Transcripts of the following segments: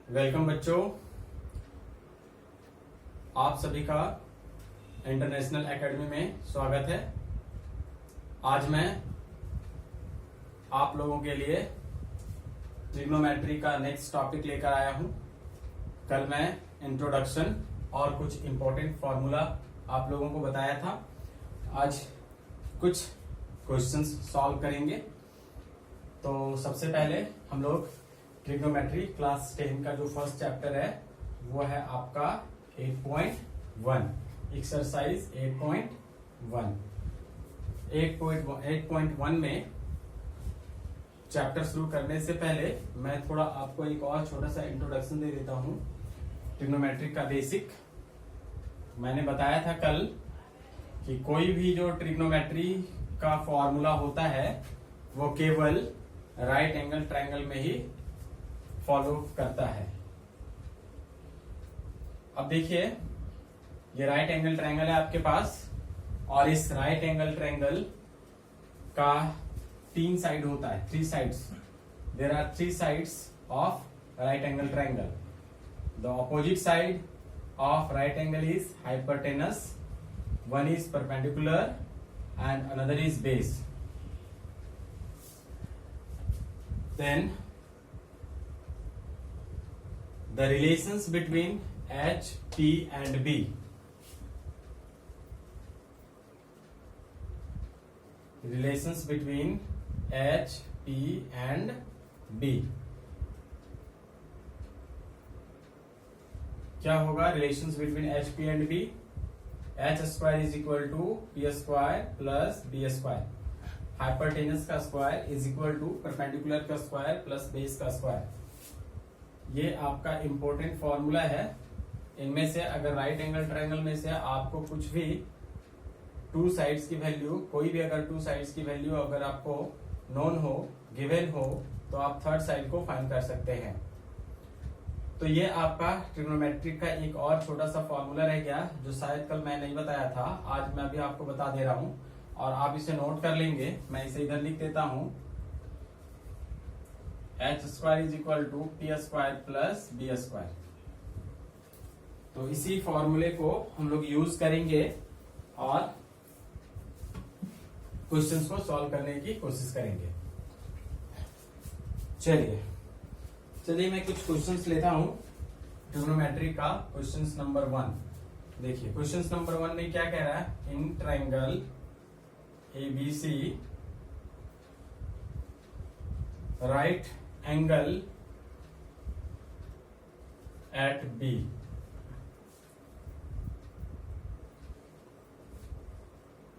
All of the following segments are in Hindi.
वेलकम बच्चों, आप सभी का इंटरनेशनल एकेडमी में स्वागत है। आज मैं आप लोगों के लिए ट्रिग्नोमेट्री का नेक्स्ट टॉपिक लेकर आया हूं। कल मैं इंट्रोडक्शन और कुछ इंपॉर्टेंट फॉर्मूला आप लोगों को बताया था। आज कुछ क्वेश्चंस सॉल्व करेंगे। तो सबसे पहले हम लोग ट्रिग्नोमेट्री क्लास 10 का जो फर्स्ट चैप्टर है वो है आपका 8.1 एक्सरसाइज 8.1। 8.1 में चैप्टर शुरू करने से पहले मैं थोड़ा आपको एक और छोटा सा इंट्रोडक्शन दे देता हूं। ट्रिग्नोमेट्री का बेसिक मैंने बताया था कल कि कोई भी जो ट्रिग्नोमेट्री का फॉर्मूला होता है वो केवल राइट एंगल ट्रायंगल में ही फॉलो करता है। अब देखिए, ये राइट एंगल ट्रायंगल है आपके पास और इस राइट एंगल ट्रायंगल का 3 साइड होता है, 3 sides. There are 3 sides of right angle triangle. The opposite side of right angle is hypotenuse, one is perpendicular and another is base. Then the relations between H, P and B. Relations between H, P and B. क्या होगा relations between H, P and B? H square is equal to P square plus B square. Hypotenuse का square is equal to perpendicular का स्क्वायर प्लस बेस का स्क्वायर। ये आपका इंपॉर्टेंट फॉर्मूला है। इनमें से अगर राइट एंगल ट्रायंगल में से आपको कुछ भी 2 साइड्स की वैल्यू, कोई भी अगर 2 साइड्स की वैल्यू अगर आपको नोन हो, गिवन हो, तो आप थर्ड साइड को फाइंड कर सकते हैं। तो ये आपका ट्रिग्नोमेट्री का एक और छोटा सा फॉर्मूला रह गया जो शायद कल मैं नहीं बताया था। आज मैं अभी आपको बता दे रहा हूं और आप इसे नोट कर लेंगे। मैं इसे इधर लिख देता हूं। H square is equal to P square plus B square. तो इसी फॉर्मूले को हम लोग यूज करेंगे और क्वेश्चंस को सॉल्व करने की कोशिश करेंगे। चलिए मैं कुछ क्वेश्चंस लेता हूं ट्रिग्नोमेट्री का। क्वेश्चंस नंबर 1 देखिए। क्वेश्चंस नंबर 1 में क्या कह रहा है? In triangle ABC right angle at B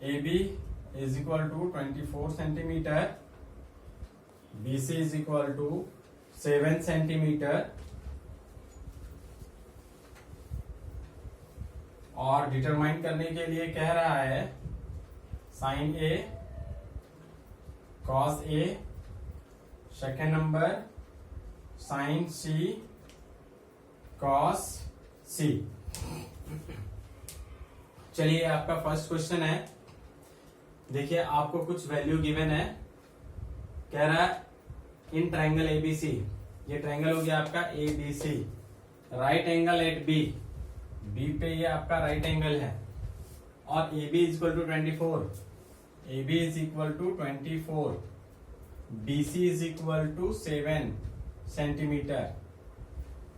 AB is equal to 24 centimetre, BC is equal to 7 centimetre और डिटरमाइन करने के लिए कह रहा है sine A cos A, second number sine C cos C। चलिए आपका फर्स्ट क्वेश्चन है। देखिए आपको कुछ वैल्यू गिवन है। कह रहा है इन ट्रायंगल ABC, ये ट्रायंगल हो गया आपका ABC, right angle at B, B पे ये आपका राइट एंगल है और AB is equal to 24, AB is equal to 24, BC is equal to 7 centimetre.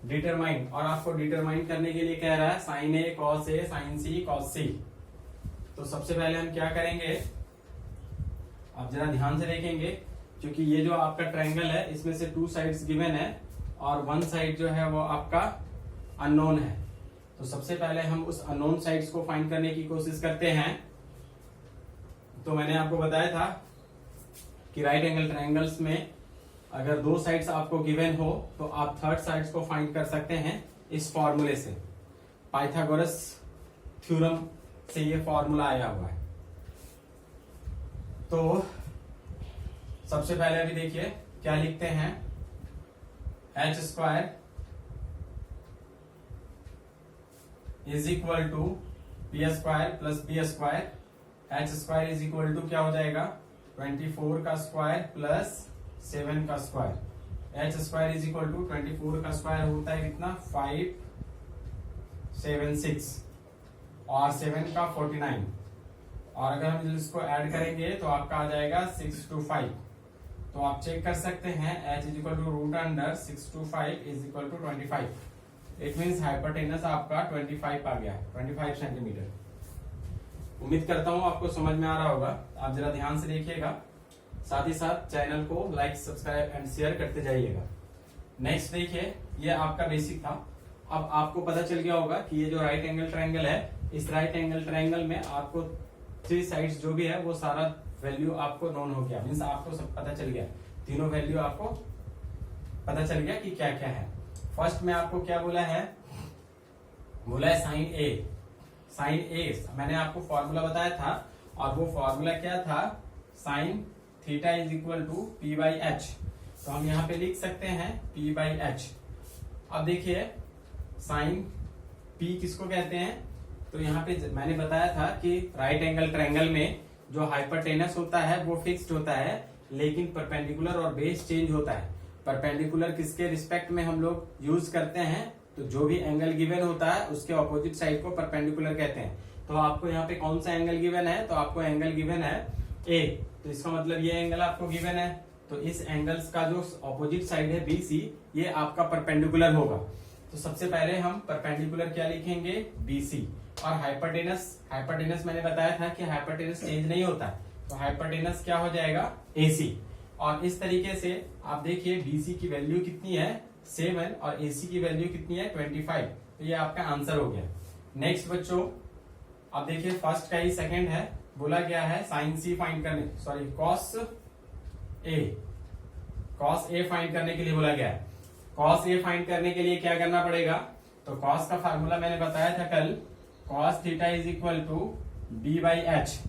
Determine, और आपको डिटरमाइन करने के लिए कह रहा है sine A cos A sine C cos C। तो सबसे पहले हम क्या करेंगे, आप जरा ध्यान से देखेंगे, क्योंकि ये जो आपका ट्रायंगल है इसमें से 2 साइड्स गिवन है और 1 साइड जो है वो आपका अननोन है। तो सबसे पहले हम उस अननोन साइड्स को फाइंड करने की कोशिश करते हैं। तो मैंने आपको बताया था कि राइट एंगल ट्रायंगल्स में अगर 2 साइड्स आपको गिवन हो तो आप थर्ड साइड्स को फाइंड कर सकते हैं इस फॉर्मूले से। पाइथागोरस थ्योरम से ये फॉर्मूला आया हुआ है। तो सबसे पहले अभी देखिए क्या लिखते हैं। H square is equal to P square plus B square. H square is equal to क्या हो जाएगा? 24 का स्क्वायर प्लस 7 का square. H square is equal to 24 का स्क्वायर होता है कितना 576 और 7 का 49 और अगर हम इसको ऐड करेंगे तो आपका आ जाएगा 625। तो आप चेक कर सकते हैं h is equal to root under 625 is equal to 25। It means hypotenuse आपका 25 आ गया, 25 सेंटीमीटर। उम्मीद करता हूं आपको समझ में आ रहा होगा। आप जरा ध्यान से देखिएगा, साथ ही साथ चैनल को लाइक सब्सक्राइब एंड शेयर करते जाइएगा। नेक्स्ट देखिए, ये आपका बेसिक था। अब आपको पता चल गया होगा कि ये जो राइट एंगल ट्रायंगल है, इस राइट एंगल ट्रायंगल में आपको 3 साइड्स जो भी है वो सारा वैल्यू आपको नोन हो गया, मीन्स आपको सब पता चल गया, तीनों वैल्यू आपको पता चल गया कि क्या क्या है। फर्स्ट में आपको क्या बोला है, बोला है साइन ए। साइन ए मैंने आपको फॉर्मूला बताया था और वो फॉर्मूला क्या था, sine theta is equal to P by H. तो हम यहाँ पे लिख सकते हैं पी बाई एच। अब देखिए साइन पी किसको कहते हैं, तो यहाँ पे मैंने बताया था कि राइट एंगल ट्रायंगल में जो हाइपोटेनस होता है वो फिक्स्ड होता है, लेकिन परपेंडिकुलर और बेस चेंज होता है। परपेंडिकुलर किसके रिस्पेक्ट में हम लोग यूज करते हैं, तो जो भी एंगल गिवन होता है उसके ऑपोजिट साइड को परपेंडिकुलर कहते हैं। तो आपको यहाँ पे कौन सा एंगल गिवन है, तो आपको एंगल गिवन है ए, तो इसका मतलब ये एंगल आपको गिवन है। तो इस एंगल्स का जो ऑपोजिट साइड है BC, ये आपका परपेंडिकुलर होगा। तो सबसे पहले हम परपेंडिकुलर क्या लिखेंगे, BC। और हाइपोटेनस मैंने बताया था कि हाइपोटेनस चेंज नहीं होता है, तो हाइपोटेनस क्या हो जाएगा AC। और इस तरीके से आप देखिए BC की वैल्यू कितनी है 7 और AC की वैल्यू कितनी है 25। तो ये आपका आंसर हो गया। नेक्स्ट बच्चों, अब देखिए फर्स्ट का ही सेकंड है, बोला गया है साइन C फाइंड करने, सॉरी कॉस ए फाइंड करने के लिए बोला गया है। कॉस ए फाइंड करने के लिए क्या करना पड़ेगा, तो कॉस का फार्मूला मैंने बताया था कल, cos theta is equal to B by H.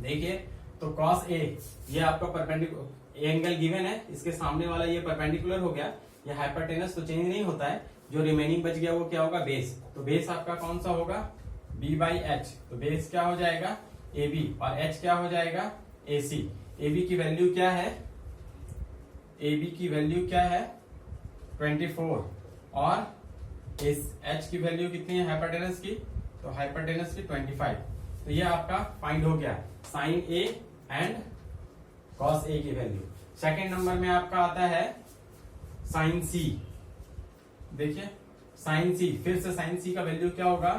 देखिए तो कॉस ए, ये आपका परपेंडिकुलर एंगल गिवन है, इसके सामने वाला ये परपेंडिकुलर हो गया, ये हाइपोटेनस तो चेंज नहीं होता है, जो रिमेनिंग बच गया वो क्या होगा, बेस। तो बेस आपका कौन सा होगा, बी बाई एच। तो बेस क्या हो जाएगा ए बी और एच क्या हो जाएगा ए सी। ए बी की वैल्यू क्या है, ए बी की वैल्यू क्या है 24 और इस एच की वैल्यू कितनी है हाइपोटेनस की, तो हाइपोटेनस की 25। तो ये आपका फाइंड हो गया sign A and cos A की वैल्यू। सेकंड नंबर में आपका आता है साइन सी। देखिए साइन सी, फिर से साइन सी का वैल्यू क्या होगा,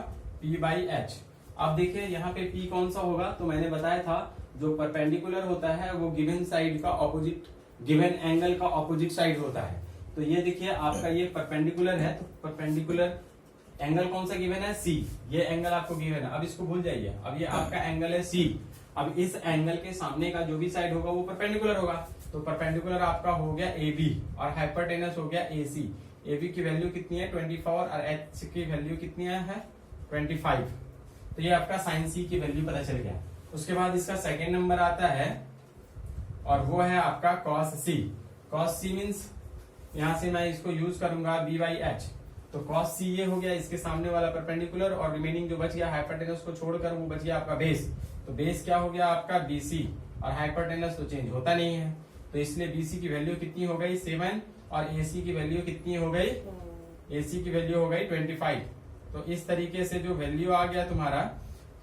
पी बाई एच। अब देखिए यहाँ पे पी कौन सा होगा, तो मैंने बताया था जो परपेंडिकुलर होता है वो गिवन साइड का ऑपोजिट, गिवन एंगल का ऑपोजिट साइड होता है। तो ये देखिए आपका ये परपेंडिकुलर है, तो परपेंडिकुलर एंगल कौन सा गिवन है, सी। ये एंगल आपको गिवन है, अब इसको भूल जाइए। अब ये आपका एंगल है सी, अब इस एंगल के सामने का जो भी साइड होगा वो परपेंडिकुलर होगा। तो परपेंडिकुलर आपका हो गया ए बी और हाइपोटेनस हो गया ए सी। ए बी की वैल्यू कितनी है 24 और एच की वैल्यू कितनी है 25। तो ये आपका साइन सी की वैल्यू पता चल गया। उसके बाद इसका सेकेंड नंबर आता है और वो है आपका कॉस सी। कॉस सी मीन्स यहां से मैं इसको यूज करूंगा बी बाई एच। तो कॉस सी ये हो गया इसके सामने वाला परपेंडिकुलर और रिमेनिंग जो बच गया हाइपोटेनस को छोड़कर वो बच गया आपका बेस। तो बेस क्या हो गया आपका BC और हाइपोटेनस तो चेंज होता नहीं है, तो इसलिए BC की वैल्यू कितनी हो गई 7 और AC की वैल्यू कितनी हो गई, AC की वैल्यू हो गई 25। तो इस तरीके से जो वैल्यू आ गया तुम्हारा,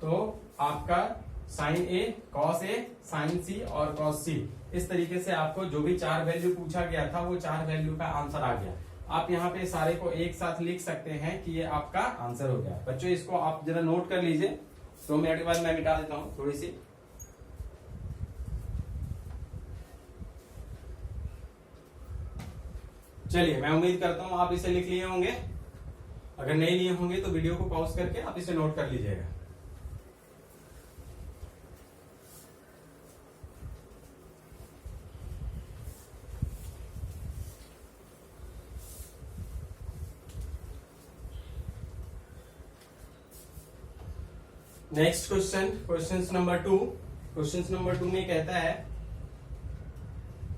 तो आपका sign A, cos A, sign सी और कॉस सी, इस तरीके से आपको जो भी 4 वैल्यू पूछा गया था वो 4 वैल्यू का आंसर आ गया। आप यहाँ पे सारे को एक साथ लिख सकते हैं कि ये आपका आंसर हो गया। बच्चों इसको आप जरा नोट कर लीजिए, 2 मिनट के बाद मैं मिटा देता हूँ थोड़ी सी। चलिए मैं उम्मीद करता हूँ आप इसे लिख लिए होंगे, अगर नहीं लिए होंगे तो वीडियो को पॉज करके आप इसे नोट कर लीजिएगा। Next question number 2। Question number 2 में कहता है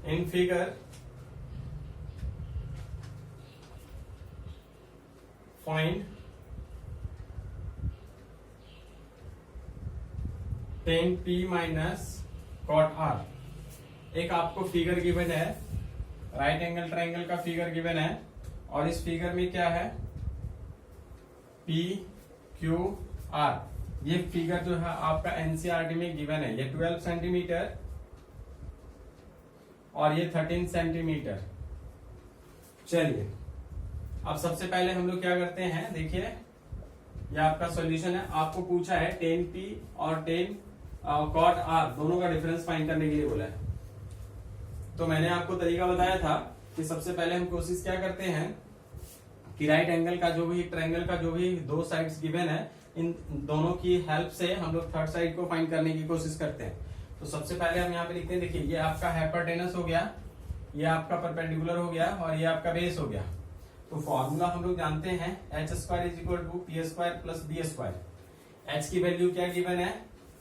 in figure find tan P minus cot R। एक आपको फिगर गिवन है राइट एंगल ट्राइंगल का फिगर गिवन है और इस फिगर में क्या है, पी क्यू आर। ये फिगर जो है आपका एनसीईआरटी में गिवन है। ये 12 सेंटीमीटर और ये 13 सेंटीमीटर। चलिए अब सबसे पहले हम लोग क्या करते हैं, देखिए ये आपका सॉल्यूशन है। आपको पूछा है 10p और 10 कॉट आर दोनों का डिफरेंस फाइंड करने के लिए बोला है। तो मैंने आपको तरीका बताया था कि सबसे पहले हम कोशिश क्या करते हैं कि राइट एंगल का जो भी ट्रायंगल का जो भी दो साइड्स गिवन है, इन दोनों की हेल्प से हम लोग थर्ड साइड को फाइंड करने की कोशिश करते हैं। तो सबसे पहले हम यहाँ पे लिखते हैं, देखिए ये आपका हाइपोटेनस हो गया, ये आपका परपेंडिकुलर हो गया और ये आपका बेस हो गया। तो फॉर्मूला हम लोग जानते हैं h square is equal to P square plus B square. H की वैल्यू क्या गिवन है,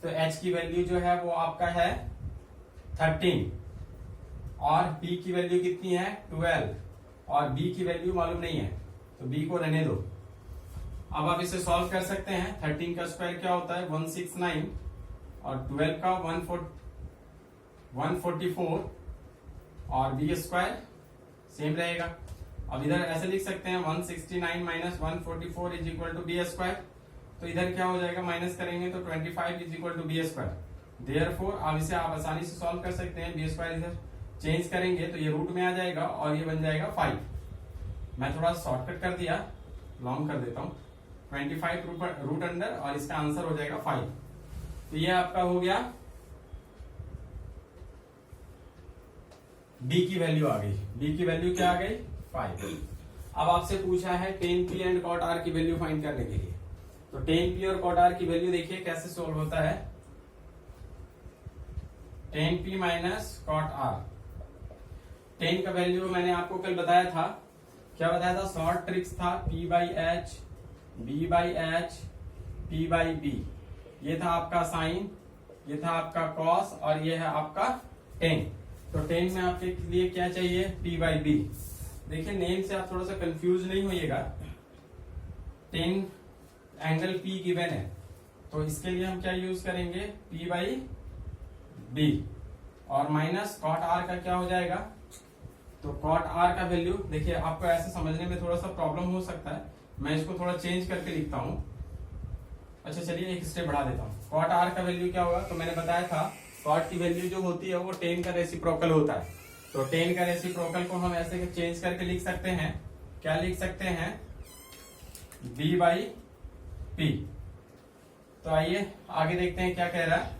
तो एच की वैल्यू जो है वो आपका है 13 और b की वैल्यू कितनी है 12 और b की वैल्यू मालूम नहीं है, तो b को रहने दो। अब आप इसे सॉल्व कर सकते हैं। 13 का स्क्वायर क्या होता है 169 और 12 का 144 और b स्क्वायर सेम रहेगा। अब इधर ऐसे लिख सकते हैं 169 minus 144 is equal to B square. तो इधर क्या हो जाएगा, माइनस करेंगे तो 25 is equal to B square. Therefore अब इसे आप आसानी से सॉल्व कर सकते हैं। बी स्क्वायर इधर चेंज करेंगे तो ये रूट में आ जाएगा और ये बन जाएगा 5। मैं थोड़ा शॉर्टकट कर दिया, लॉन्ग कर देता हूं। 25 रूट अंडर और इसका आंसर हो जाएगा 5। तो ये आपका हो गया, b की वैल्यू आ गई। b की वैल्यू क्या आ गई 5। अब आपसे पूछा है 10p एंड कॉट r की वैल्यू फाइंड करने के लिए। तो 10p और कॉट r की वैल्यू देखिए कैसे सोल्व होता है। 10p minus cot r। 10 का वैल्यू मैंने आपको कल बताया था, क्या बताया था, शॉर्ट ट्रिक्स था p by H, b by H, p by b। ये था आपका साइन, ये था आपका कॉस और ये है आपका टेन। तो 10 में आपके लिए क्या चाहिए p बाई b। देखिए नेम से आप थोड़ा सा कंफ्यूज नहीं होइएगा। 10 एंगल p गिवन है तो इसके लिए हम क्या यूज करेंगे p बाई b और माइनस कॉट r का क्या हो जाएगा, तो कॉट r का वैल्यू देखिए आपको ऐसे समझने में थोड़ा सा प्रॉब्लम हो सकता है, मैं इसको थोड़ा चेंज करके लिखता हूं। अच्छा चलिए एक स्टेप बढ़ा देता हूं। कॉट r का वैल्यू क्या होगा, तो मैंने बताया था कॉट की वैल्यू जो होती है वो 10 का रेसिप्रोकल होता है। तो 10 का रेसिप्रोकल को हम ऐसे चेंज करके लिख सकते हैं, क्या लिख सकते हैं b बाई p। तो आइए आगे देखते हैं क्या कह रहा है।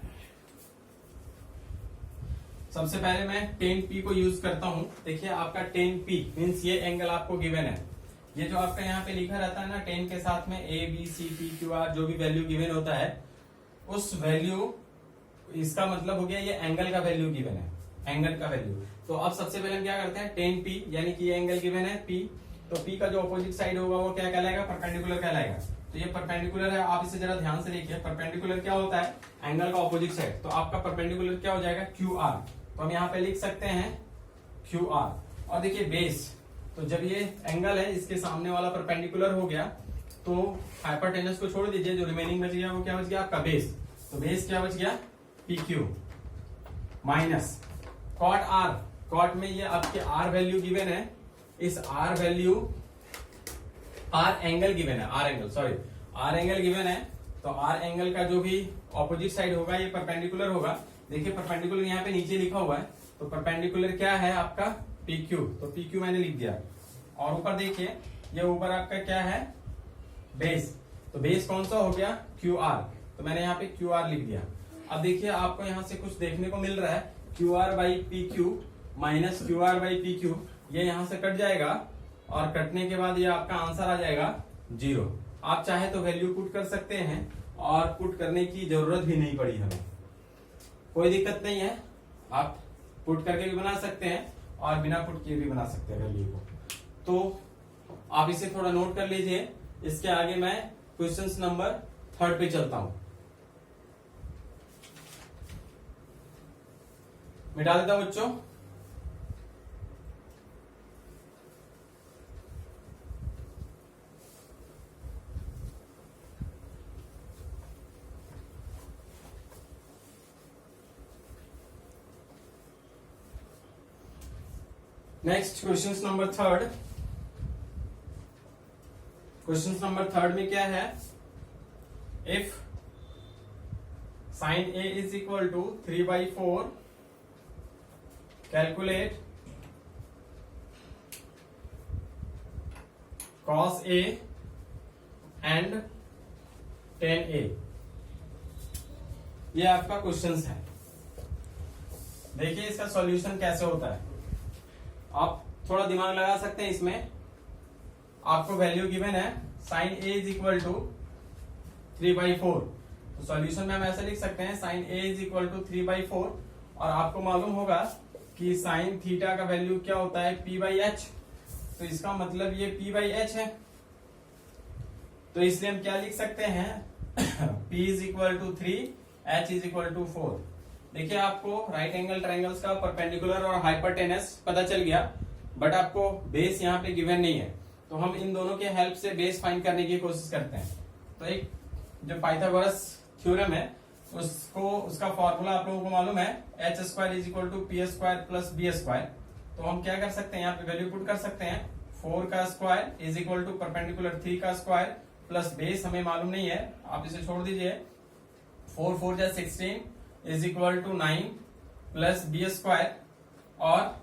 सबसे पहले मैं 10p को यूज करता हूं। देखिए आपका 10p मीन्स ये एंगल आपको गिवन है। ये जो आपका यहाँ पे लिखा रहता है ना 10 के साथ में a b c p q r जो भी वैल्यू गिवन होता है, उस वैल्यू इसका मतलब हो गया ये एंगल का वैल्यू गिवन है, एंगल का वैल्यू। तो अब सबसे पहले हम क्या करते हैं 10p यानी कि ये एंगल गिवन है p, तो p का जो अपोजिट साइड होगा वो क्या कहलाएगा, परपेंडिकुलर कहलाएगा। तो ये परपेंडिकुलर है, आप इसे जरा ध्यान से देखिए। परपेंडिकुलर क्या होता है, एंगल का अपोजिट साइड। तो आपका परपेंडिकुलर क्या हो जाएगा QR। तो हम यहाँ पे लिख सकते हैं QR। और देखिए बेस, तो जब ये एंगल है इसके सामने वाला परपेंडिकुलर हो गया तो हाइपोटेनस को छोड़ दीजिए, जो रिमेनिंग बच गया वो क्या बच गया आपका बेस। तो बेस क्या बच गया PQ minus cot R। Cot में ये आपके R वैल्यू गिवन है, इस R value R angle given है, R angle sorry R angle given है। तो R एंगल का जो भी ऑपोजिट साइड होगा ये परपेंडिकुलर होगा। देखिए परपेंडिकुलर यहाँ पे नीचे लिखा हुआ है, तो परपेंडिकुलर क्या है आपका PQ। तो PQ मैंने लिख दिया। और ऊपर देखिए ये ऊपर आपका क्या है बेस। तो बेस कौन सा हो गया QR। तो मैंने यहाँ पे QR लिख दिया। अब देखिए आपको यहाँ से कुछ देखने को मिल रहा है QR by PQ minus QR by PQ, ये यहाँ से कट जाएगा और कटने के बाद ये आपका आंसर आ जाएगा 0। आप चाहे तो वैल्यू पुट कर सकते हैं और पुट करने की जरूरत भी नहीं पड़ी हमें, कोई दिक्कत नहीं है। आप पुट करके भी बना सकते हैं और बिना पुट किए भी बना सकते हैं वैल्यू को। तो आप इसे थोड़ा नोट कर लीजिए। इसके आगे मैं क्वेश्चन नंबर 3 पे चलता हूं। मिटा देता हूं बच्चों। Next question number third. Question number third में क्या है, if sine A is equal to 3/4 calculate cos A and tan A। ये आपका क्वेश्चन है। देखिए इसका सॉल्यूशन कैसे होता है, आप थोड़ा दिमाग लगा सकते हैं। इसमें आपको वैल्यू गिवन है sine A is equal to 3/4, तो सॉल्यूशन में हम ऐसा लिख सकते हैं sine A is equal to 3/4, और आपको मालूम होगा कि साइन थीटा का वैल्यू क्या होता है p/h, तो इसका मतलब ये p/h है। तो इसलिए हम क्या लिख सकते हैं p is equal to 3, h is equal to 4। देखिए आपको राइट एंगल ट्राइंगल्स का परपेंडिकुलर और हाइपरटेनस पता चल गया, बट आपको बेस यहाँ पे गिवन नहीं है, तो हम इन दोनों के हेल्प से बेस फाइंड करने की कोशिश करते हैं। तो एक जो पाइथागोरस थ्योरम है उसका फॉर्मूला आप लोगों को मालूम है, h² is equal to p² plus b²। तो हम क्या कर सकते हैं, यहाँ पे वैल्यू पुट कर सकते हैं, 4 का square is equal to perpendicular 3 का स्क्वायर प्लस बेस हमें मालूम नहीं है, आप इसे छोड़ दीजिए। 4 4 जा 16 is equal to 9 plus b², और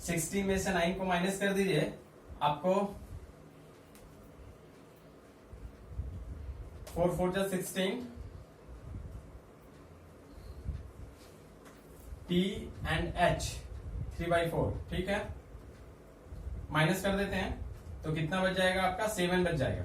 16 में से 9 को माइनस कर दीजिए, आपको 4 4 जा 16 p एंड h 3/4, ठीक है। माइनस कर देते हैं तो कितना बच जाएगा आपका, 7 बच जाएगा,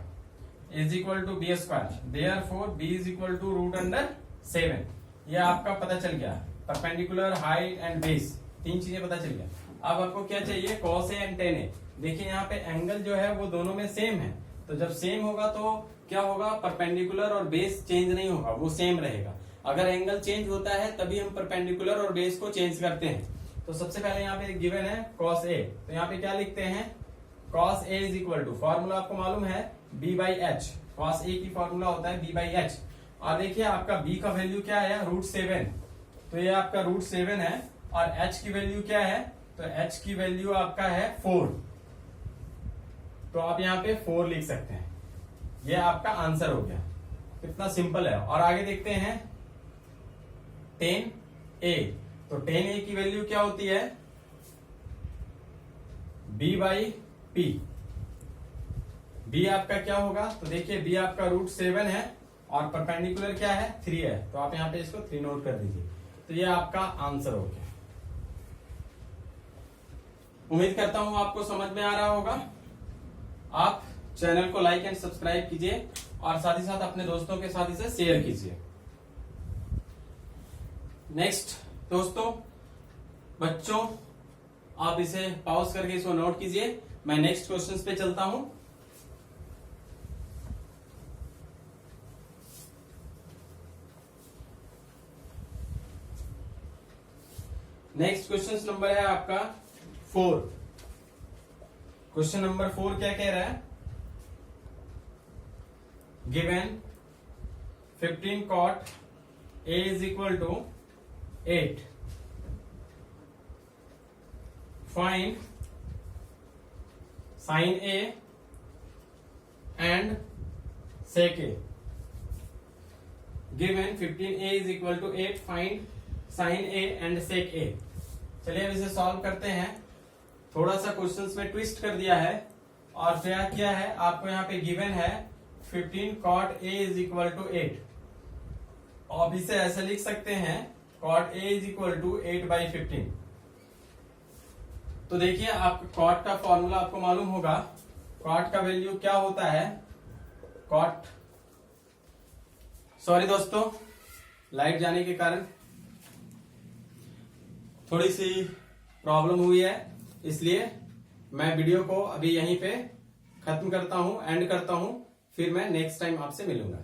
is equal to b², therefore b is equal to √7। ये आपका पता चल गया, परपेंडिकुलर, हाइट एंड बेस, 3 चीजें पता चल गया। अब आपको क्या चाहिए, cos A and tan A। देखिए यहाँ पे एंगल जो है वो दोनों में सेम है, तो जब सेम होगा तो क्या होगा, परपेंडिकुलर और बेस चेंज नहीं होगा, वो सेम रहेगा। अगर एंगल चेंज होता है तभी हम परपेंडिकुलर और बेस को चेंज करते हैं। तो सबसे पहले यहाँ पे गिवन है cos A, तो यहाँ पे क्या लिखते हैं, cos A is equal to, formula आपको मालूम है b/h, cos A की फॉर्मूला होता है b/h। और देखिए आपका b का वैल्यू क्या है, √7, तो ये आपका √7 है, और h की वैल्यू क्या है, तो h की वैल्यू आपका है 4, तो आप यहाँ पे 4 लिख सकते हैं। ये आपका आंसर हो गया, कितना सिंपल है। और आगे देखते हैं tan A, तो tan A की वैल्यू क्या होती है, b/p। b आपका क्या होगा, तो देखिए b आपका √7 है, और परपेंडिकुलर क्या है, 3 है, तो आप यहाँ पे इसको 3 नोट कर दीजिए। तो ये आपका आंसर हो गया। उम्मीद करता हूं आपको समझ में आ रहा होगा। आप चैनल को लाइक एंड सब्सक्राइब कीजिए, और साथ ही साथ अपने दोस्तों के साथ इसे शेयर कीजिए। नेक्स्ट दोस्तों, बच्चों, आप इसे पॉज करके इसको नोट कीजिए। मैं नेक्स्ट क्वेश्चंस पे चलता हूं। नेक्स्ट क्वेश्चन नंबर है आपका 4। क्वेश्चन नंबर 4 क्या कह रहा है, given 15 cot A is equal to 8, find sin A and sec A। Given 15A is equal to 8, find sin A and sec A। चलिए अब इसे सॉल्व करते हैं। थोड़ा सा क्वेश्चंस में ट्विस्ट कर दिया है, और क्या किया है, आपको यहाँ पे गिवन है 15 cot A is equal to 8, आप इसे ऐसे लिख सकते हैं cot A is equal to 8/15। तो देखिए आप cot का फॉर्मूला आपको मालूम होगा, cot का वैल्यू क्या होता है, cot, सॉरी दोस्तों, लाइट जाने के कारण थोड़ी सी प्रॉब्लम हुई है, इसलिए मैं वीडियो को अभी यहीं पे खत्म करता हूं, एंड करता हूं, फिर मैं नेक्स्ट टाइम आपसे मिलूंगा।